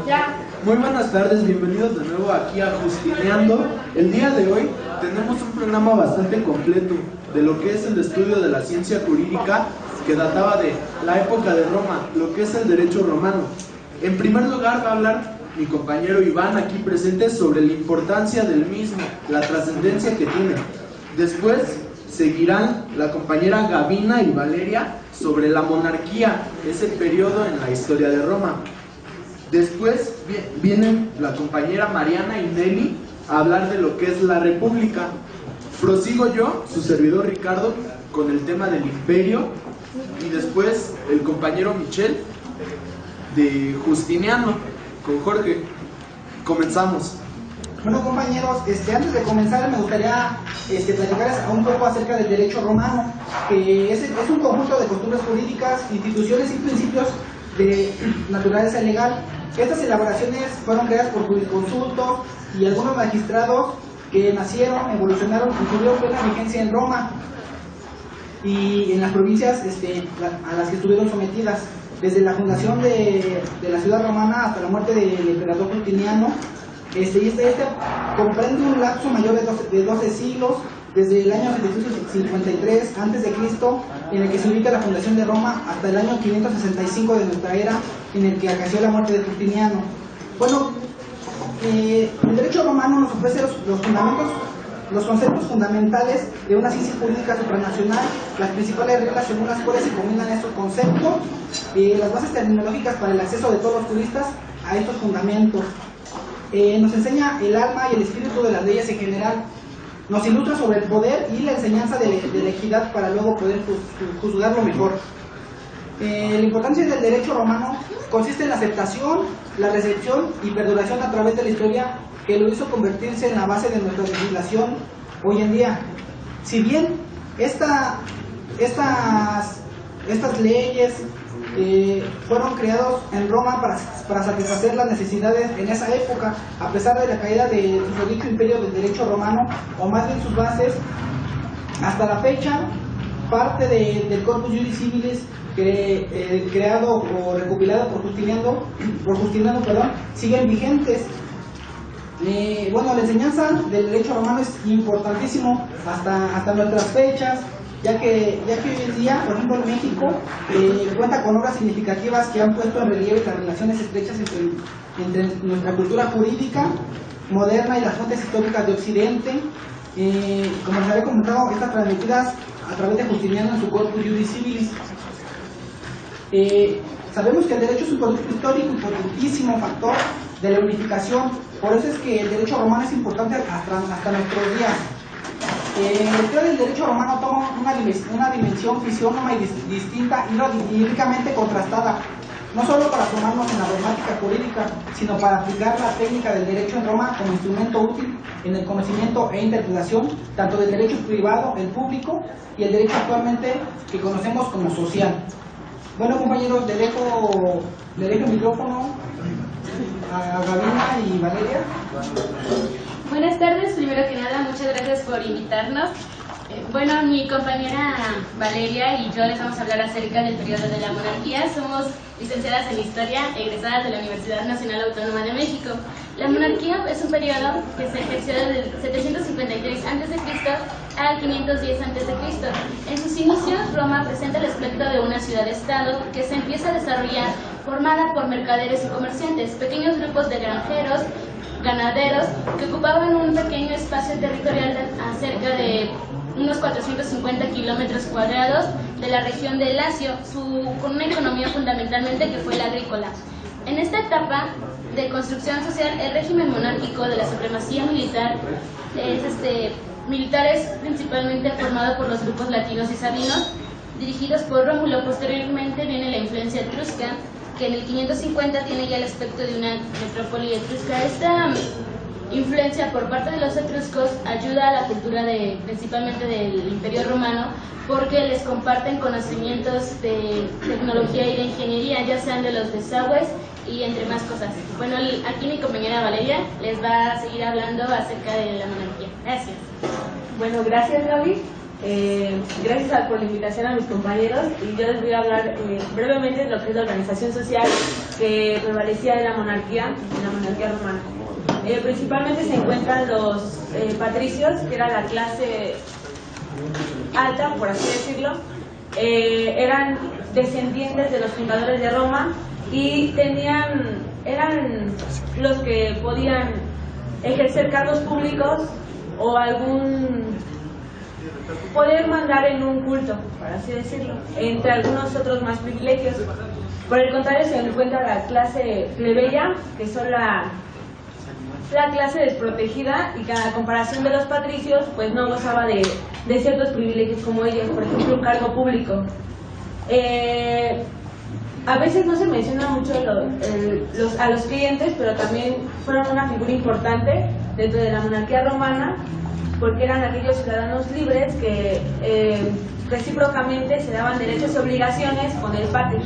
Ya. Muy buenas tardes, bienvenidos de nuevo aquí a Justineando. El día de hoy tenemos un programa bastante completo de lo que es el estudio de la ciencia jurídica que databa de la época de Roma, lo que es el derecho romano. En primer lugar va a hablar mi compañero Iván aquí presente sobre la importancia del mismo, la trascendencia que tiene. Después seguirán la compañera Gavina y Valeria sobre la monarquía, ese periodo en la historia de Roma. Después vienen la compañera Mariana y Nelly a hablar de lo que es la república. Prosigo yo, su servidor Ricardo, con el tema del imperio, y después el compañero Michel de Justineando con Jorge. Comenzamos. Bueno, compañeros, antes de comenzar me gustaría platicarles un poco acerca del derecho romano, que es un conjunto de costumbres jurídicas, instituciones y principios de naturaleza legal. Estas elaboraciones fueron creadas por jurisconsultos y algunos magistrados que nacieron, evolucionaron y tuvieron plena vigencia en Roma y en las provincias a las que estuvieron sometidas. Desde la fundación de la ciudad romana hasta la muerte del emperador Justiniano, comprende un lapso mayor de 12 siglos, desde el año 753 a.C., en el que se ubica la fundación de Roma, hasta el año 565 de nuestra era, en el que acaeció la muerte de Justiniano. Bueno, el derecho romano nos ofrece los conceptos fundamentales de una ciencia jurídica supranacional, las principales reglas según las cuales se combinan estos conceptos, las bases terminológicas para el acceso de todos los juristas a estos fundamentos. Nos enseña el alma y el espíritu de las leyes en general, nos ilustra sobre el poder y la enseñanza de la equidad para luego poder juzgarlo mejor. La importancia del derecho romano consiste en la aceptación, la recepción y perduración a través de la historia, que lo hizo convertirse en la base de nuestra legislación hoy en día. Si bien estas leyes fueron creados en Roma para satisfacer las necesidades en esa época, a pesar de la caída del susodicho imperio del derecho romano, o más bien sus bases, hasta la fecha, parte del Corpus Juris Civilis creado o recopilado por Justiniano, siguen vigentes. Bueno, la enseñanza del derecho romano es importantísimo hasta nuestras fechas, ya que hoy en día, por ejemplo, en México cuenta con obras significativas que han puesto en relieve las relaciones estrechas entre nuestra cultura jurídica moderna y las fuentes históricas de Occidente. Como les había comentado, estas transmitidas a través de Justiniano en su Corpus Juris Civilis. Sabemos que el derecho es un producto histórico, importantísimo factor de la unificación. Por eso es que el derecho romano es importante hasta nuestros días. La historia del derecho romano toma una dimensión fisiónoma y distinta y ricamente contrastada, no solo para tomarnos en la dogmática jurídica, sino para aplicar la técnica del derecho en Roma como instrumento útil en el conocimiento e interpretación tanto del derecho privado, el público, y el derecho actualmente que conocemos como social. Bueno, compañeros, le dejo el micrófono a Gavina y Valeria. Buenas tardes, primero que nada, muchas gracias por invitarnos. Bueno, mi compañera Valeria y yo les vamos a hablar acerca del periodo de la monarquía. Somos licenciadas en Historia, egresadas de la Universidad Nacional Autónoma de México. La monarquía es un periodo que se ejerció desde 753 a.C. al 510 a.C. En sus inicios, Roma presenta el aspecto de una ciudad-estado que se empieza a desarrollar formada por mercaderes y comerciantes, pequeños grupos de granjeros, ganaderos que ocupaban un pequeño espacio territorial cerca de unos 450 kilómetros cuadrados de la región de Lacio, con una economía fundamentalmente que fue la agrícola. En esta etapa de construcción social, el régimen monárquico de la supremacía militar es principalmente formado por los grupos latinos y sabinos, dirigidos por Rómulo. Posteriormente viene la influencia etrusca, que en el 550 tiene ya el aspecto de una metrópoli etrusca. Esta influencia por parte de los etruscos ayuda a la cultura principalmente del Imperio Romano, porque les comparten conocimientos de tecnología y de ingeniería, ya sean de los desagües y entre más cosas. Bueno, aquí mi compañera Valeria les va a seguir hablando acerca de la monarquía. Gracias. Bueno, gracias Gaby. Gracias por la invitación a mis compañeros, y yo les voy a hablar brevemente de lo que es la organización social que prevalecía en la monarquía romana. Principalmente se encuentran los patricios, que era la clase alta, por así decirlo. Eran descendientes de los fundadores de Roma y eran los que podían ejercer cargos públicos o poder mandar en un culto, por así decirlo, entre algunos otros más privilegios. Por el contrario, se encuentra la clase plebeya, que son la clase desprotegida y que a comparación de los patricios pues no gozaba de ciertos privilegios como ellos, por ejemplo un cargo público. A veces no se menciona mucho a los clientes, pero también fueron una figura importante dentro de la monarquía romana, porque eran aquellos ciudadanos libres que recíprocamente se daban derechos y obligaciones con el pater.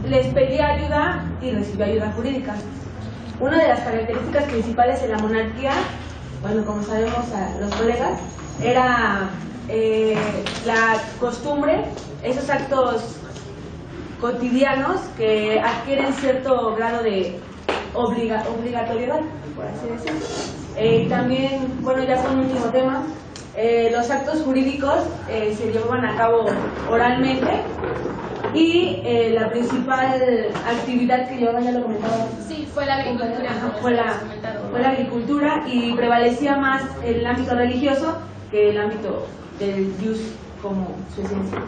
Les pedía ayuda y recibía ayuda jurídica. Una de las características principales de la monarquía, bueno, como sabemos a los colegas, era la costumbre, esos actos cotidianos que adquieren cierto grado de obligatoriedad, por así decirlo. También, bueno, ya con un último tema, los actos jurídicos se llevaban a cabo oralmente, y la principal actividad que llevaban, ya lo comentaba. Sí, fue la agricultura. Fue la agricultura, y prevalecía más el ámbito religioso que el ámbito del jus como su esencia.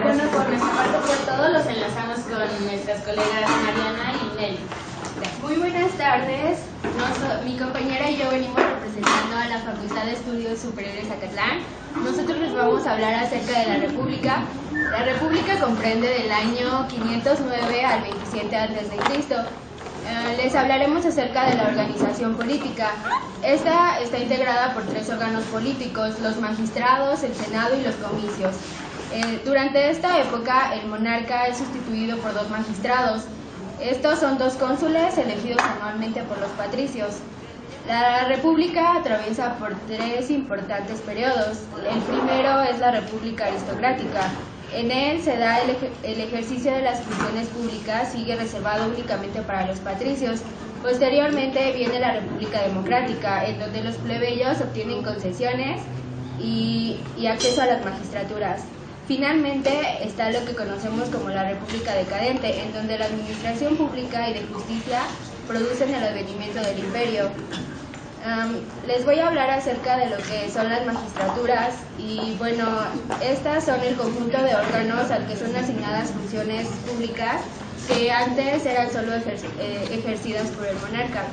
Bueno, por nuestra parte fue todo. Los enlazamos con nuestras colegas Mariana y Nelly. Muy buenas tardes. Mi compañera y yo venimos representando a la Facultad de Estudios Superiores Acatlán. Nosotros les vamos a hablar acerca de la República. La República comprende del año 509 al 27 a.C. Les hablaremos acerca de la organización política. Esta está integrada por 3 órganos políticos: los magistrados, el Senado y los comicios. Durante esta época, el monarca es sustituido por 2 magistrados. Estos son 2 cónsules elegidos anualmente por los patricios. La República atraviesa por 3 importantes periodos. El primero es la República aristocrática. En él se da el ejercicio de las funciones públicas, sigue reservado únicamente para los patricios. Posteriormente viene la República democrática, en donde los plebeyos obtienen concesiones y acceso a las magistraturas. Finalmente está lo que conocemos como la República decadente, en donde la administración pública y de justicia producen el advenimiento del imperio. Les voy a hablar acerca de lo que son las magistraturas, y bueno, estas son el conjunto de órganos al que son asignadas funciones públicas que antes eran solo ejercidas por el monarca.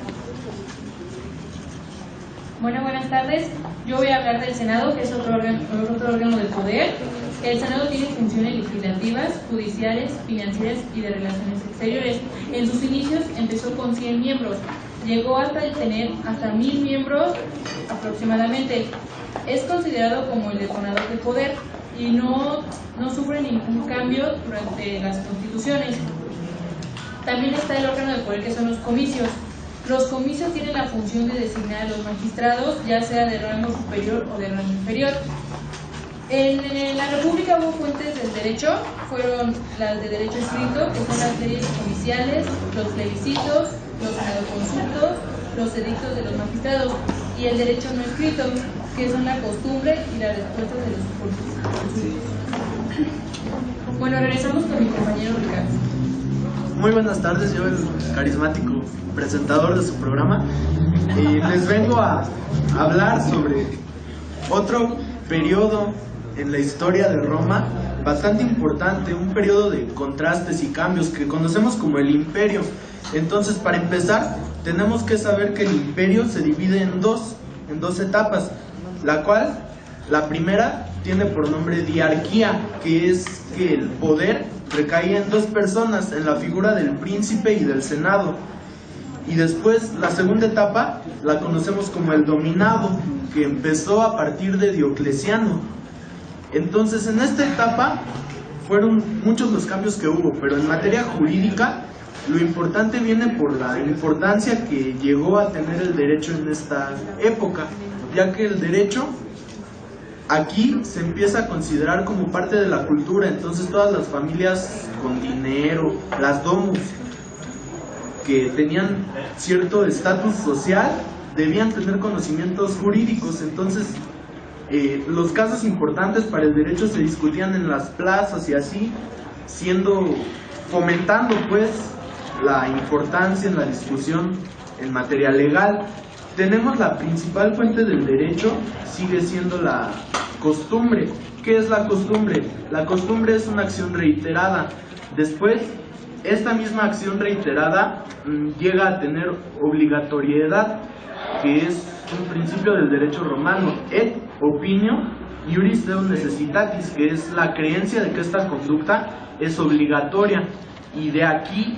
Bueno, buenas tardes. Yo voy a hablar del Senado, que es otro órgano de poder. El Senado tiene funciones legislativas, judiciales, financieras y de relaciones exteriores. En sus inicios empezó con 100 miembros. Llegó hasta tener hasta 1000 miembros aproximadamente. Es considerado como el detonador del poder y no sufre ningún cambio durante las constituciones. También está el órgano de poder, que son los comicios. Los comicios tienen la función de designar a los magistrados, ya sea de rango superior o de rango inferior. En la República hubo fuentes del derecho, fueron las de derecho escrito, que son las leyes judiciales, los plebiscitos, los consultos, los edictos de los magistrados, y el derecho no escrito, que son la costumbre y las respuestas de los consultos. Bueno, regresamos con mi compañero Ricardo. Muy buenas tardes, yo el carismático presentador de su programa, y les vengo a hablar sobre otro periodo en la historia de Roma bastante importante, un periodo de contrastes y cambios que conocemos como el Imperio. Entonces, para empezar, tenemos que saber que el Imperio se divide en dos etapas, la primera tiene por nombre diarquía, que es que el poder recaía en 2 personas, en la figura del príncipe y del senado. Y después, la segunda etapa la conocemos como el dominado, que empezó a partir de Diocleciano. Entonces, en esta etapa fueron muchos los cambios que hubo, pero en materia jurídica lo importante viene por la importancia que llegó a tener el derecho en esta época. ya que el derecho aquí se empieza a considerar como parte de la cultura. Entonces todas las familias con dinero, las domus, que tenían cierto estatus social, debían tener conocimientos jurídicos. Entonces los casos importantes para el derecho se discutían en las plazas y así, fomentando pues la importancia en la discusión en materia legal. Tenemos la principal fuente del derecho, sigue siendo la costumbre. ¿Qué es la costumbre? La costumbre es una acción reiterada. Después, esta misma acción reiterada llega a tener obligatoriedad, que es un principio del derecho romano, et opinio iuris deum necessitatis, que es la creencia de que esta conducta es obligatoria, y de aquí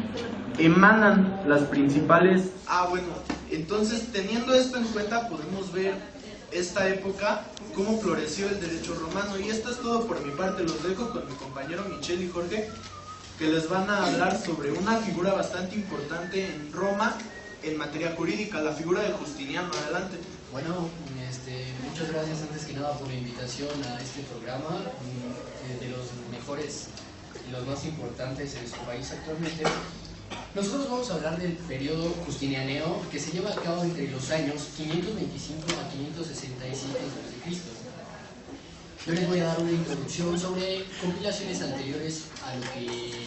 emanan las principales... bueno, entonces teniendo esto en cuenta podemos ver esta época, cómo floreció el derecho romano. Y esto es todo por mi parte. Los dejo con mi compañero Michelle y Jorge, que les van a hablar sobre una figura bastante importante en Roma en materia jurídica, la figura de Justiniano. Adelante. Bueno, muchas gracias antes que nada por la invitación a este programa, de los mejores y los más importantes en nuestro país actualmente. Nosotros vamos a hablar del periodo justinianeo, que se lleva a cabo entre los años 525 a 567 a.C. Yo les voy a dar una introducción sobre compilaciones anteriores a lo que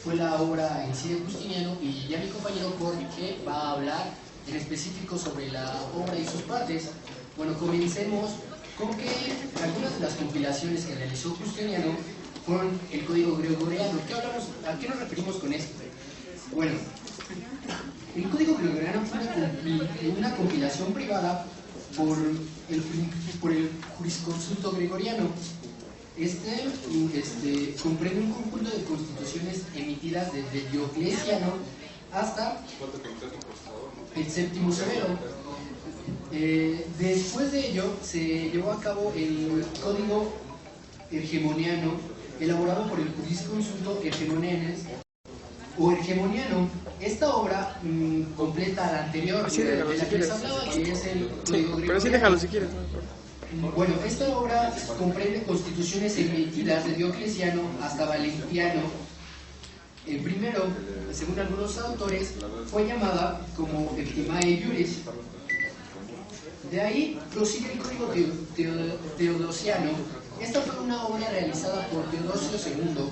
fue la obra en sí de Justiniano, y ya mi compañero Jorge va a hablar en específico sobre la obra y sus partes. Bueno, comencemos con que algunas de las compilaciones que realizó Justiniano fueron el Código Gregoriano. ¿A qué nos referimos con esto? Bueno, el Código Gregoriano fue una compilación privada por el jurisconsulto gregoriano. Comprende un conjunto de constituciones emitidas desde Diocleciano hasta el Séptimo Severo. Después de ello se llevó a cabo el Código Hegemoniano, elaborado por el jurisconsulto Hegemoniano. Esta obra completa la anterior de la que les hablaba, que es el Código Gregoriano. Pero sí, déjalo si quieres. Bueno, esta obra comprende constituciones emitidas de Diocleciano hasta Valentiano. Primero, según algunos autores, fue llamada como Eptimae Iuris. De ahí prosigue el Código Teodosiano. Esta fue una obra realizada por Teodosio II,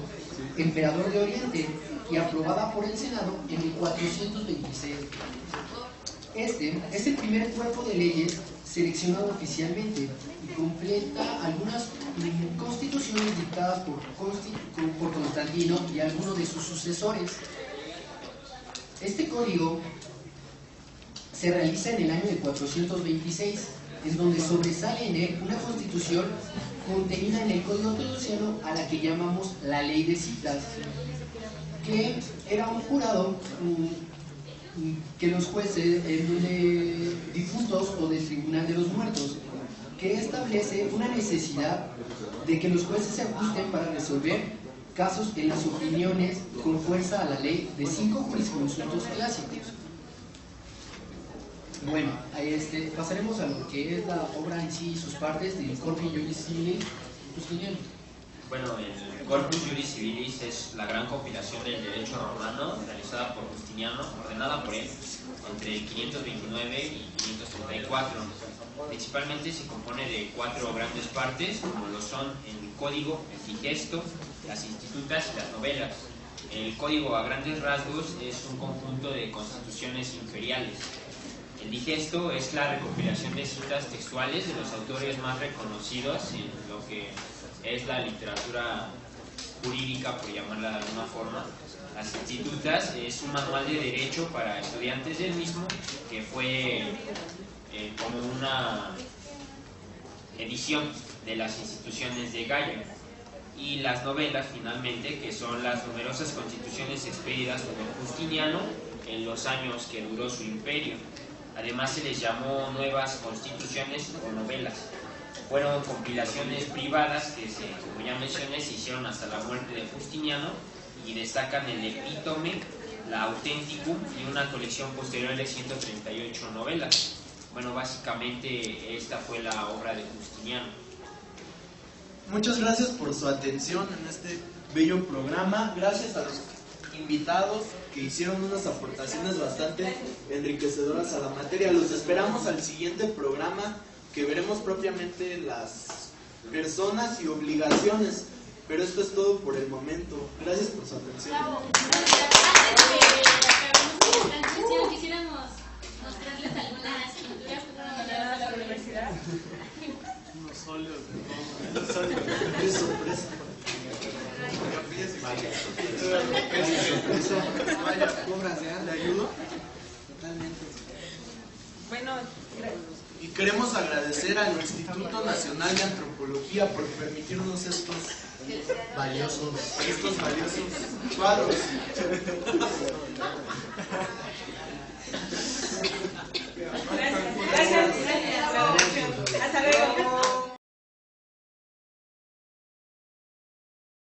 emperador de Oriente, y aprobada por el Senado en el 426. Este es el primer cuerpo de leyes seleccionado oficialmente y completa algunas constituciones dictadas por Constantino y algunos de sus sucesores. Este código se realiza en el año de 426, en donde sobresale en él una constitución contenida en el Código Teodosiano, a la que llamamos la Ley de Citas, que era un jurado que los jueces de difuntos o del Tribunal de los Muertos, que establece una necesidad de que los jueces se ajusten para resolver casos en las opiniones con fuerza a la ley de 5 jurisconsultos clásicos. Bueno, pasaremos a lo que es la obra en sí y sus partes del Corpus Juris Civilis Justiniano. Bueno, el Corpus Juris Civilis es la gran compilación del derecho romano realizada por Justiniano, ordenada por él entre 529 y 534. Principalmente se compone de 4 grandes partes, como lo son el Código, el Digesto, las Institutas y las Novelas. El Código, a grandes rasgos, es un conjunto de constituciones imperiales. El Digesto es la recopilación de citas textuales de los autores más reconocidos en lo que es la literatura jurídica, por llamarla de alguna forma. Las Institutas es un manual de derecho para estudiantes del mismo, que fue como una edición de las instituciones de Gallo. Y las Novelas, finalmente, que son las numerosas constituciones expedidas por Justiniano en los años que duró su imperio. Además se les llamó nuevas constituciones o novelas. Fueron compilaciones privadas que, como ya mencioné, se hicieron hasta la muerte de Justiniano, y destacan el Epítome, la Authenticum y una colección posterior de 138 novelas. Bueno, básicamente esta fue la obra de Justiniano. Muchas gracias por su atención en este bello programa. Gracias a los invitados que hicieron unas aportaciones bastante enriquecedoras a la materia. Los esperamos al siguiente programa, que veremos propiamente las personas y obligaciones. Pero esto es todo por el momento. Gracias por su atención. Quisiéramos mostrarles algunas pinturas que fueron donadas a la universidad. Unos óleos. Qué sorpresa. Vaya, ¿le ayudo? Totalmente. Bueno, Y queremos agradecer al Instituto Nacional de Antropología por permitirnos estos valiosos cuadros.